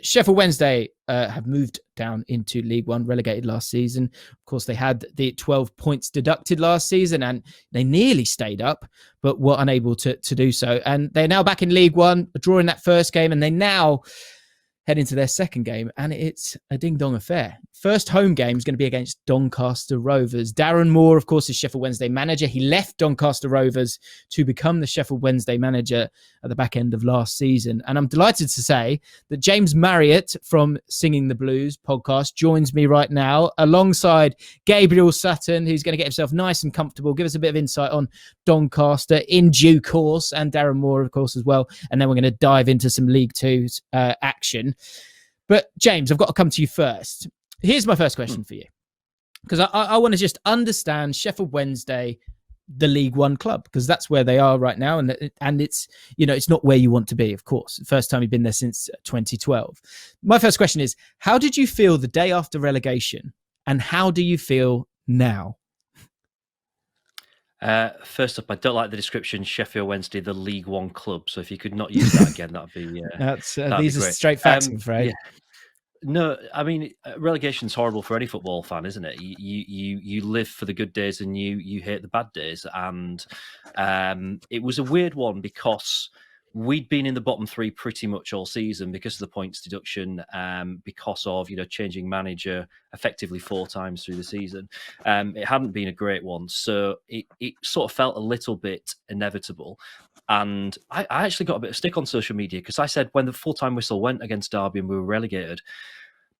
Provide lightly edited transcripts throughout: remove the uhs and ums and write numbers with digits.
Sheffield Wednesday have moved down into League One, relegated last season. Of course, they had the 12 points deducted last season and they nearly stayed up, but were unable to do so. And they're now back in League One, drawing that first game, and they now head into their second game, and it's a ding-dong affair. First home game is going to be against Doncaster Rovers. Darren Moore, of course, is Sheffield Wednesday manager. He left Doncaster Rovers to become the Sheffield Wednesday manager at the back end of last season. And I'm delighted to say that James Marriott from Singing the Blues podcast joins me right now alongside Gabriel Sutton, who's going to get himself nice and comfortable, give us a bit of insight on Doncaster in due course, and Darren Moore, of course, as well. And then we're going to dive into some League Two's action. But James, I've got to come to you first. Here's my first question for you, because I want to just understand Sheffield Wednesday, the League One club, because that's where they are right now, and it's, you know, it's not where you want to be, of course. First time you've been there since 2012. My first question is, how did you feel the day after relegation, and how do you feel now? First up, I don't like the description Sheffield Wednesday, the League One club. So if you could not use that again, that'd be these are straight facts, I'm afraid. Yeah. No, I mean, relegation's horrible for any football fan, isn't it? You live for the good days and you hate the bad days. And it was a weird one because we'd been in the bottom three pretty much all season because of the points deduction, because of, you know, changing manager effectively 4 times through the season. It hadn't been a great one. So it sort of felt a little bit inevitable. And I actually got a bit of stick on social media because I said when the full-time whistle went against Derby and we were relegated,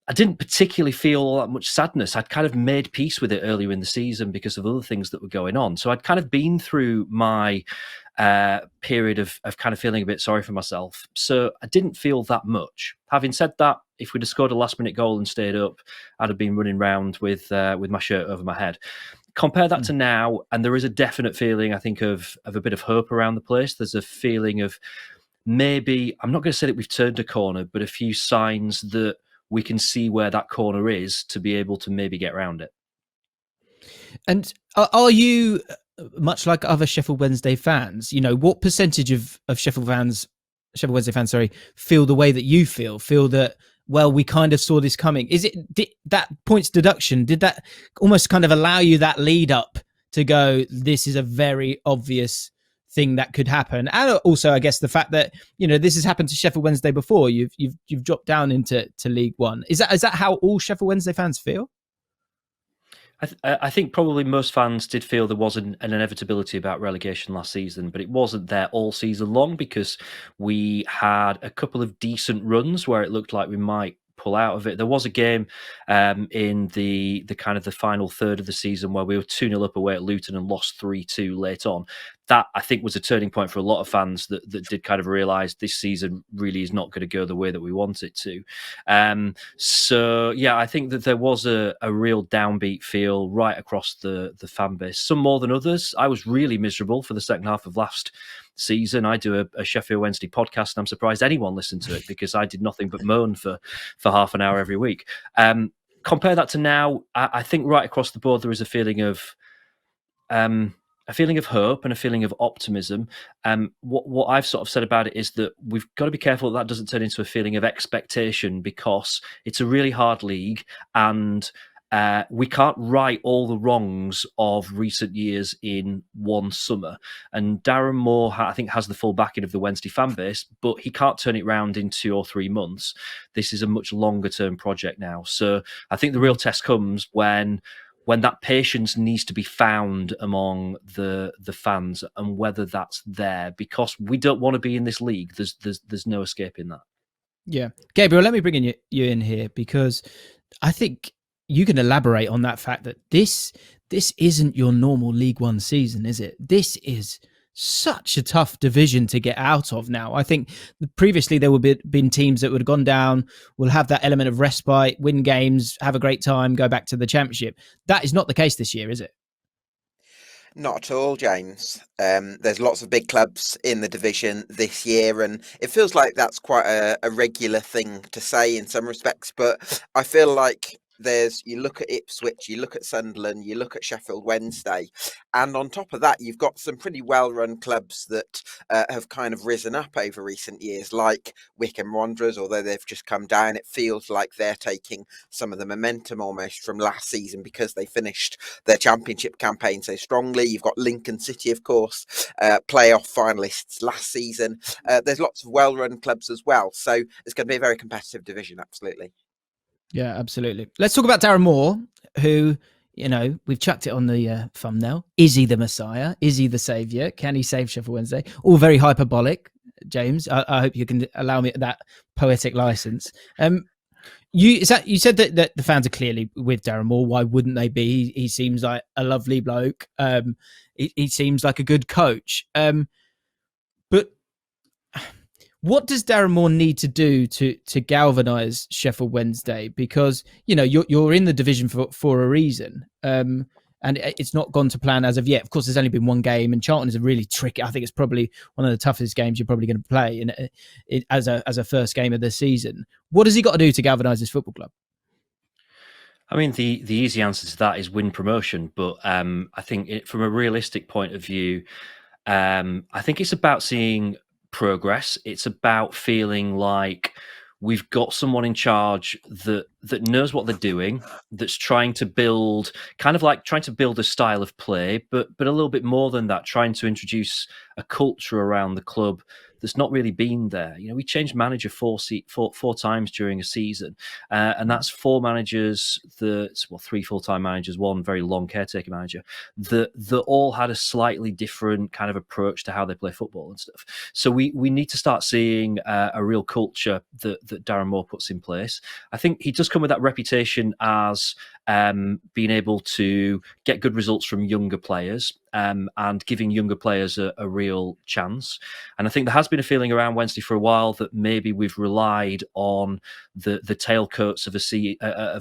I didn't particularly feel all that much sadness. I'd kind of made peace with it earlier in the season because of other things that were going on. So I'd kind of been through my period of kind of feeling a bit sorry for myself. So I didn't feel that much. Having said that, if we'd have scored a last-minute goal and stayed up, I'd have been running around with my shirt over my head. Compare that to now, and there is a definite feeling, I think, of a bit of hope around the place. There's a feeling of maybe, I'm not going to say that we've turned a corner, but a few signs that we can see where that corner is to be able to maybe get around it. And are you, much like other Sheffield Wednesday fans, you know, what percentage of Sheffield Wednesday fans, feel the way that you feel that, well, we kind of saw this coming? Did that points deduction, did that almost kind of allow you that lead up to go, this is a very obvious thing that could happen? And also, I guess, the fact that, you know, this has happened to Sheffield Wednesday before. You've dropped down into League One. Is that how all Sheffield Wednesday fans feel? I think probably most fans did feel there was an inevitability about relegation last season, but it wasn't there all season long because we had a couple of decent runs where it looked like we might pull out of it. There was a game in the kind of the final third of the season where we were 2-0 up away at Luton and lost 3-2 late on. That, I think, was a turning point for a lot of fans that did kind of realise this season really is not going to go the way that we want it to. So, yeah, I think that there was a real downbeat feel right across the fan base, some more than others. I was really miserable for the second half of last season. I do a Sheffield Wednesday podcast, and I'm surprised anyone listened to it because I did nothing but moan for half an hour every week. Compare that to now, I think right across the board there is a feeling of hope and a feeling of optimism. What I've sort of said about it is that we've got to be careful that doesn't turn into a feeling of expectation because it's a really hard league and we can't right all the wrongs of recent years in one summer. And Darren Moore, I think, has the full backing of the Wednesday fan base, but he can't turn it round in 2 or 3 months. This is a much longer term project now. So I think the real test comes when that patience needs to be found among the fans and whether that's there, because we don't want to be in this league. There's no escaping that. Yeah. Gabriel, let me bring you in here because I think you can elaborate on that fact that this isn't your normal League One season, is it? This is such a tough division to get out of now. I think previously there would have been teams that would have gone down, will have that element of respite, win games, have a great time, go back to the Championship. That is not the case this year, is it? Not at all, James. There's lots of big clubs in the division this year, and it feels like that's quite a regular thing to say in some respects. But I feel like you look at Ipswich, you look at Sunderland, you look at Sheffield Wednesday, and on top of that, you've got some pretty well-run clubs that have kind of risen up over recent years, like Wycombe Wanderers. Although they've just come down, it feels like they're taking some of the momentum almost from last season because they finished their championship campaign so strongly. You've got Lincoln City, of course, playoff finalists last season. There's lots of well-run clubs as well, so it's going to be a very competitive division, absolutely. Yeah, absolutely. Let's talk about Darren Moore, who, we've chucked it on the thumbnail. Is he the Messiah? Is he the saviour? Can he save Sheffield Wednesday? All very hyperbolic, James. I hope you can allow me that poetic license. You said that the fans are clearly with Darren Moore. Why wouldn't they be? He seems like a lovely bloke. He seems like a good coach. But what does Darren Moore need to do to galvanise Sheffield Wednesday? Because you're in the division for a reason, and it's not gone to plan as of yet. Of course, there's only been one game, and Charlton is a really tricky. I think it's probably one of the toughest games you're probably going to play as a first game of the season. What has he got to do to galvanise this football club? I mean, the easy answer to that is win promotion. But I think from a realistic point of view, I think it's about seeing progress. It's about feeling like we've got someone in charge that knows what they're doing, that's trying to build a style of play, but a little bit more than that, trying to introduce a culture around the club that's not really been there. We changed manager four times during a season, and that's four managers three full-time managers, one very long caretaker manager that all had a slightly different kind of approach to how they play football and stuff. So we need to start seeing a real culture that Darren Moore puts in place. I think he does come with that reputation as being able to get good results from younger players, and giving younger players a real chance. And I think there has been a feeling around Wednesday for a while that maybe we've relied on the tailcoats of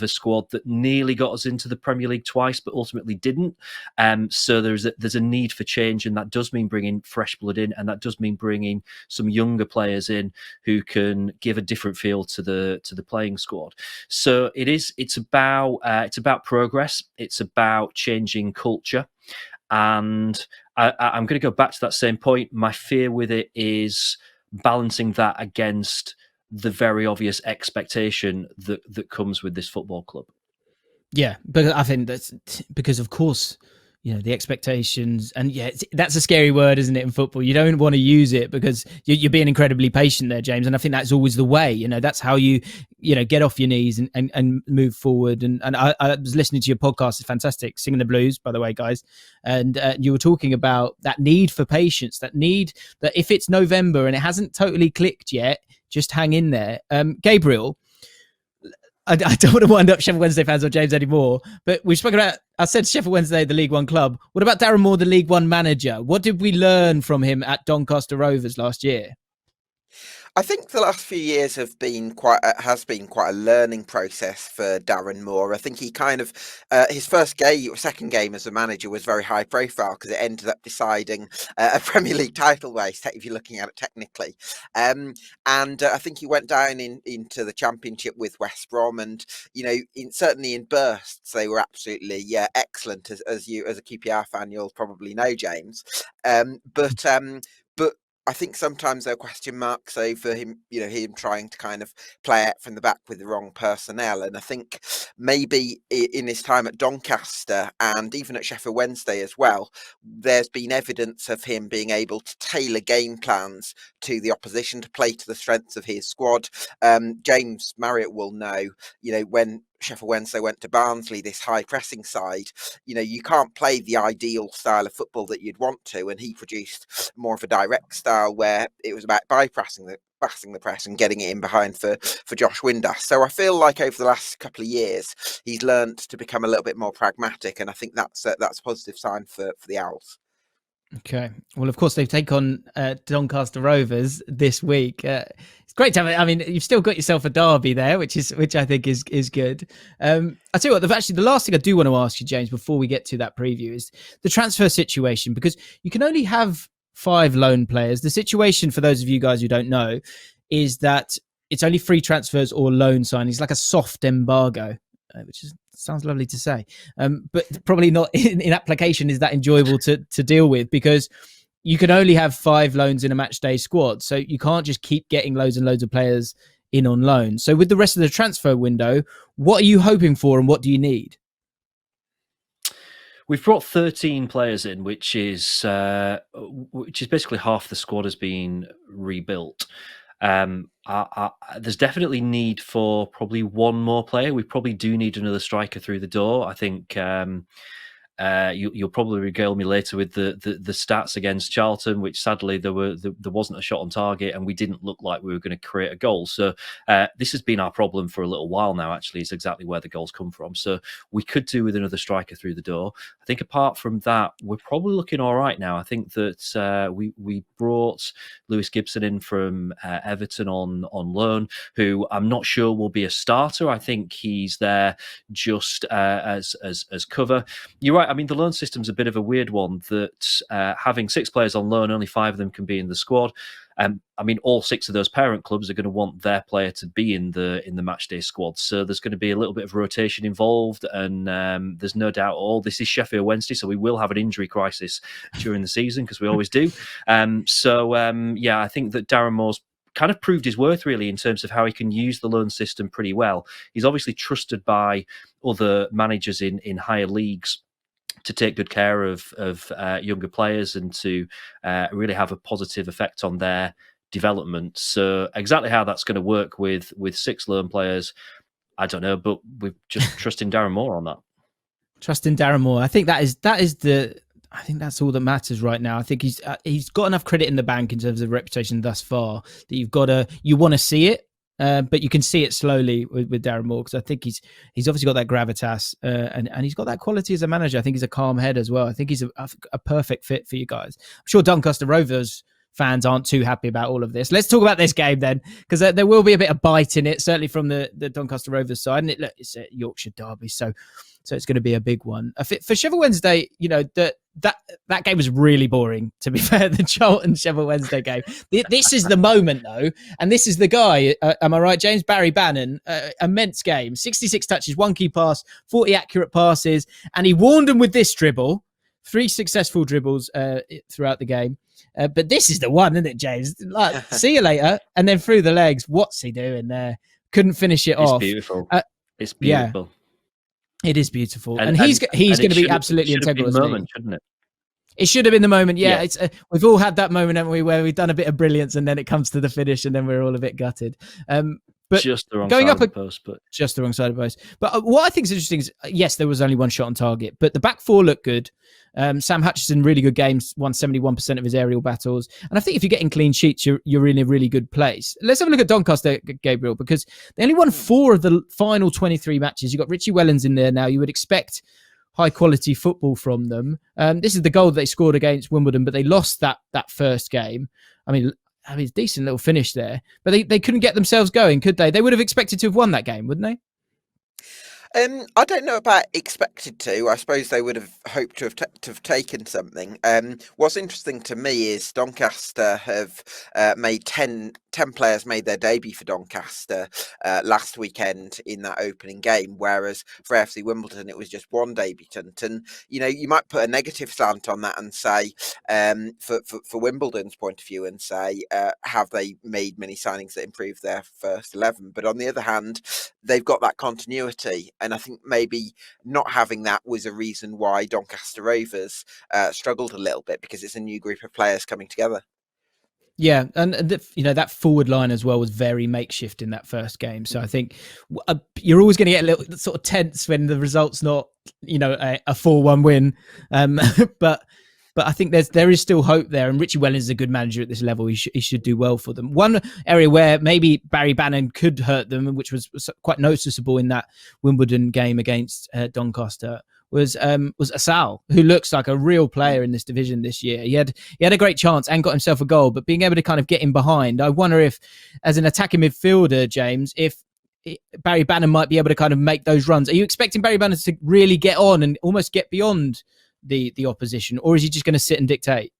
a squad that nearly got us into the Premier League twice, but ultimately didn't. So there's a need for change, and that does mean bringing fresh blood in, and that does mean bringing some younger players in who can give a different feel to the playing squad. So it's about progress. It's about changing culture. And I'm going to go back to that same point. My fear with it is balancing that against the very obvious expectation that comes with this football club. Yeah, but I think that's because, of course, the expectations, and that's a scary word, isn't it, in football? You don't want to use it because you're being incredibly patient there, James. And I think that's always the way. That's how you get off your knees and move forward. And I was listening to your podcast. It's fantastic. Singing the Blues, by the way, guys. And you were talking about that need for patience, that need that if it's November and it hasn't totally clicked yet, just hang in there. Gabriel, I don't want to wind up Sheffield Wednesday fans or James anymore, but we've spoken about, I said Sheffield Wednesday, the League One club. What about Darren Moore, the League One manager? What did we learn from him at Doncaster Rovers last year? I think the last few years has been quite a learning process for Darren Moore. I think he kind of his second game as a manager was very high profile because it ended up deciding a Premier League title race if you're looking at it technically. And I think he went down into the Championship with West Brom, and certainly in bursts they were absolutely excellent. As a QPR fan, you'll probably know, James. But I think sometimes there are question marks over him, him trying to kind of play out from the back with the wrong personnel. And I think maybe in his time at Doncaster and even at Sheffield Wednesday as well, there's been evidence of him being able to tailor game plans to the opposition to play to the strengths of his squad. James Marriott will know, when Sheffield Wednesday went to Barnsley, this high pressing side, you can't play the ideal style of football that you'd want to, and he produced more of a direct style where it was about bypassing the press and getting it in behind for Josh Windass. So I feel like over the last couple of years he's learned to become a little bit more pragmatic, and I think that's a positive sign for the Owls. Okay. Well, of course, they take on Doncaster Rovers this week. It's great to have. I mean, you've still got yourself a derby there, which I think is good. I tell you what, the last thing I do want to ask you, James, before we get to that preview, is the transfer situation, because you can only have 5 loan players. The situation, for those of you guys who don't know, is that it's only free transfers or loan signings, like a soft embargo. which sounds lovely to say, but probably not in application is that enjoyable to deal with, because you can only have 5 loans in a match day squad, so you can't just keep getting loads and loads of players in on loan. So with the rest of the transfer window, what are you hoping for and what do you need? We've brought 13 players in, which is basically half the squad has been rebuilt. There's definitely need for probably one more player. We probably do need another striker through the door. I think you'll probably regale me later with the stats against Charlton, which sadly there wasn't a shot on target, and we didn't look like we were going to create a goal. So this has been our problem for a little while now. Actually, is exactly where the goals come from. So we could do with another striker through the door. I think apart from that, we're probably looking all right now. I think that we brought Lewis Gibson in from Everton on loan, who I'm not sure will be a starter. I think he's there just as cover. You're right. I mean, the loan system's a bit of a weird one, that having 6 players on loan, only 5 of them can be in the squad. I mean, all 6 of those parent clubs are going to want their player to be in the matchday squad. So there's going to be a little bit of rotation involved, and there's no doubt this is Sheffield Wednesday, so we will have an injury crisis during the season, because we always do. Yeah, I think that Darren Moore's kind of proved his worth, really, in terms of how he can use the loan system pretty well. He's obviously trusted by other managers in higher leagues to take good care of younger players and to really have a positive effect on their development. So exactly how that's going to work with 6 loan players, I don't know, but we're just trusting Darren Moore on that. Trusting Darren Moore. I think I think that's all that matters right now. I think he's got enough credit in the bank in terms of reputation thus far that you want to see it. But you can see it slowly with Darren Moore, because I think he's obviously got that gravitas and he's got that quality as a manager. I think he's a calm head as well. I think he's a perfect fit for you guys. I'm sure Doncaster Rovers fans aren't too happy about all of this. Let's talk about this game then, because there will be a bit of bite in it, certainly from the Doncaster Rovers side. And it's a Yorkshire derby, so it's going to be a big one. For Sheffield Wednesday, that game was really boring, to be fair, the Charlton Sheffield Wednesday game. This is the moment, though, and this is the guy, am I right, James? Barry Bannan, immense game, 66 touches, 1 key pass, 40 accurate passes, and he warned them with this dribble, 3 successful dribbles throughout the game. But this is the one, isn't it, James? Like, see you later, and then through the legs. What's he doing there? Couldn't finish it off. Beautiful. It's beautiful. Yeah. It is beautiful, and he's going to be absolutely integral. Shouldn't it? It should have been the moment. Yeah. It's we've all had that moment, haven't we, where we've done a bit of brilliance, and then it comes to the finish, and then we're all a bit gutted. But just the wrong side of the post. But just the wrong side of the post. But what I think is interesting is, yes, there was only 1 shot on target, but the back 4 looked good. Sam Hutchinson, really good games, won 71% of his aerial battles. And I think if you're getting clean sheets, you're in a really good place. Let's have a look at Doncaster, Gabriel, because they only won 4 of the final 23 matches. You've got Richie Wellens in there now. You would expect high quality football from them. This is the goal that they scored against Wimbledon, but they lost that first game. I mean, decent little finish there, but they couldn't get themselves going, could they? They would have expected to have won that game, wouldn't they? I don't know about expected to. I suppose they would have hoped to have taken something. What's interesting to me is Doncaster have made 10 players made their debut for Doncaster last weekend in that opening game, whereas for AFC Wimbledon it was just 1 debutant. And you might put a negative slant on that and say, for Wimbledon's point of view, and say, have they made many signings that improve their first 11? But on the other hand, they've got that continuity. And I think maybe not having that was a reason why Doncaster Rovers struggled a little bit, because it's a new group of players coming together. Yeah, and that forward line as well was very makeshift in that first game. So I think you're always going to get a little sort of tense when the result's not, a 4-1 win. But I think there is still hope there, and Richie Wellens is a good manager at this level. He should do well for them. One area where maybe Barry Bannan could hurt them, which was quite noticeable in that Wimbledon game against Doncaster, was Asal, who looks like a real player in this division this year. He had a great chance and got himself a goal, but being able to kind of get him behind, I wonder if, as an attacking midfielder, James, if Barry Bannan might be able to kind of make those runs. Are you expecting Barry Bannan to really get on and almost get beyond the opposition, or is he just going to sit and dictate?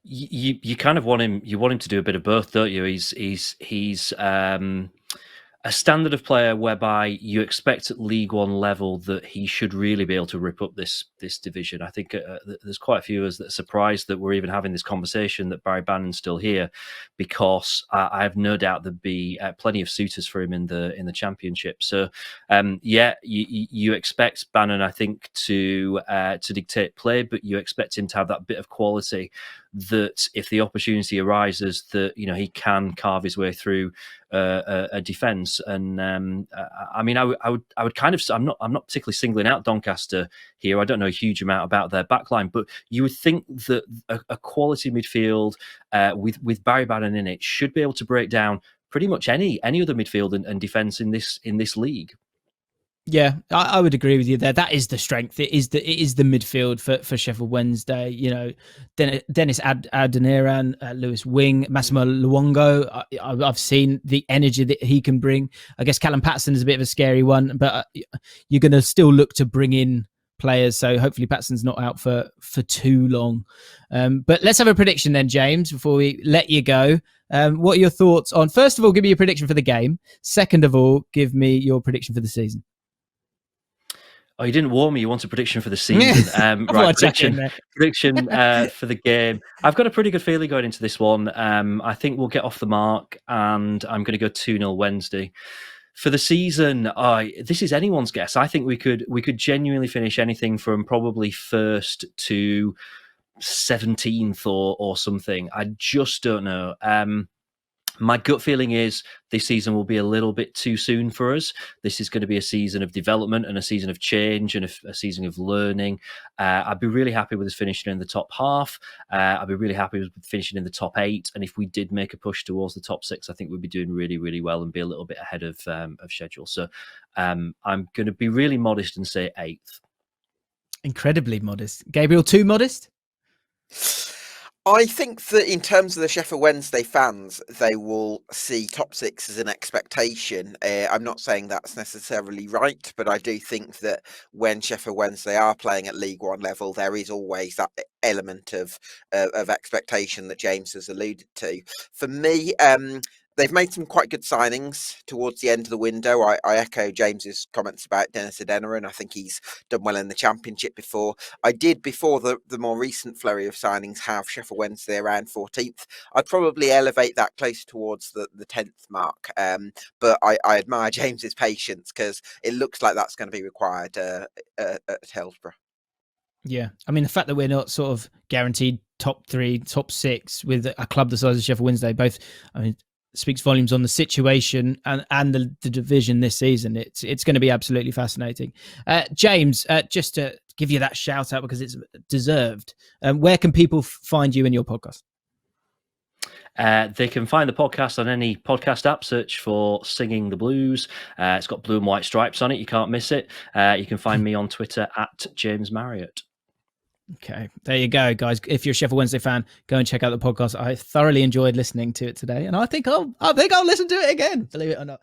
You kind of want him. You want him to do a bit of both, don't you? He's a standard of player whereby you expect at League One level that he should really be able to rip up this division. I think there's quite a few of us that are surprised that we're even having this conversation, that Barry Bannan's still here, because I have no doubt there'd be plenty of suitors for him in the Championship. So you expect Bannan, I think, to dictate play, but you expect him to have that bit of quality that if the opportunity arises, that he can carve his way through a defence. And I mean, I would kind of, I'm not particularly singling out Doncaster here. I don't know a huge amount about their backline, but you would think that a quality midfield with Barry Bannan in it should be able to break down pretty much any other midfield and defence in this league. Yeah, I would agree with you there. That is the strength. It is the midfield for Sheffield Wednesday. Dennis Adeniran, Lewis Wing, Massimo Luongo. I've seen the energy that he can bring. I guess Callum Patterson is a bit of a scary one, but you're going to still look to bring in players. So hopefully Patterson's not out for too long. But let's have a prediction then, James, before we let you go. What are your thoughts on, first of all, give me your prediction for the game. Second of all, give me your prediction for the season. Oh, you didn't warn me. You want a prediction for the season. Right, prediction for the game. I've got a pretty good feeling going into this one. I think we'll get off the mark, and I'm going to go 2-0 Wednesday. For the season, this is anyone's guess. I think we could genuinely finish anything from probably first to 17th or something. I just don't know. My gut feeling is this season will be a little bit too soon for us. This is going to be a season of development and a season of change and a season of learning. I'd be really happy with us finishing in the top half. I'd be really happy with finishing in the top 8. And if we did make a push towards the top 6, I think we'd be doing really, really well and be a little bit ahead of schedule. So I'm going to be really modest and say 8th. Incredibly modest. Gabriel, too modest? I think that in terms of the Sheffield Wednesday fans, they will see top 6 as an expectation. I'm not saying that's necessarily right, but I do think that when Sheffield Wednesday are playing at League One level, there is always that element of expectation that James has alluded to. For me, they've made some quite good signings towards the end of the window. I echo James's comments about Dennis Adeniran. I think he's done well in the Championship before. I did, before the more recent flurry of signings, have Sheffield Wednesday around 14th. I'd probably elevate that close towards the 10th mark. But I admire James's patience, because it looks like that's going to be required at Hillsborough. Yeah. I mean, the fact that we're not sort of guaranteed top 3, top 6 with a club the size of Sheffield Wednesday, both, I mean, speaks volumes on the situation and the division this season. It's going to be absolutely fascinating. James, just to give you that shout out because it's deserved, where can people find you and your podcast? They can find the podcast on any podcast app. Search for Singing the Blues. It's got blue and white stripes on it. You can't miss it. You can find me on Twitter at James Marriott. Okay, there you go, guys. If you're a Sheffield Wednesday fan, go and check out the podcast. I thoroughly enjoyed listening to it today, and I think I'll listen to it again, believe it or not.